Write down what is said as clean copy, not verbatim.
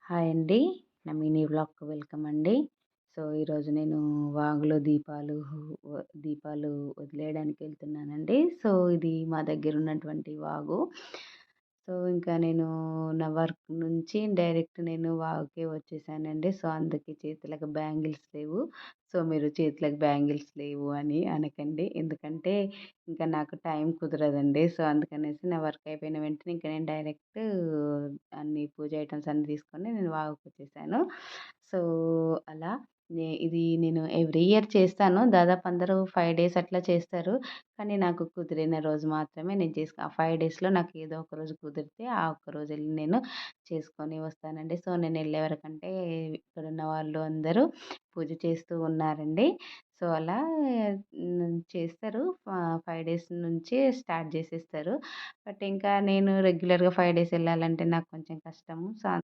Hi అండి. నా mini వ్లాగ్‌కి welcome అండి. సో, ఈరోజు నేను వాగులో దీపాలు వదిలేయడానికి వెళ్తున్నానండి. సో, ఇది మా దగ్గర ఉన్నటువంటి వాగు. సో, ఇంకా నేను నా వర్క్ నుంచి డైరెక్ట్ నేను వాగుకే వచ్చేసానండి. సో, అందుకే చేతులకు బ్యాంగిల్స్ లేవు. సో, మీరు చేతులకు బ్యాంగిల్స్ లేవు అని అనకండి. ఎందుకంటే ఇంకా నాకు టైం కుదరదండి. సో, అందుకనేసి నా వర్క్ అయిపోయిన వెంటనే ఇంక నేను డైరెక్ట్ అన్ని పూజ ఐటెమ్స్ అన్నీ తీసుకొని నేను వాగుకొచ్చేసాను. సో, అలా ఇది నేను ఎవ్రీ ఇయర్ చేస్తాను. దాదాపు అందరూ 5 డేస్ అట్లా చేస్తారు. కానీ నాకు కుదిరిన రోజు మాత్రమే నేను ఆ 5 డేస్‌లో నాకు ఏదో ఒక రోజు కుదిరితే ఆ ఒక్క రోజు ఎళ్లి నేను చేసుకొని వస్తానండి. సో, నేను ఎళ్ళే వరకంటే ఇక్కడున్న వాళ్ళు అందరూ పూజ చేస్తూ ఉన్నారండి. సో, అలా చేస్తారు. 5 డేస్ నుంచి స్టార్ట్ చేసేస్తారు. బట్ ఇంకా నేను రెగ్యులర్‌గా 5 డేస్ ఎళ్ళాలంటే నాకు కొంచెం కష్టము. సో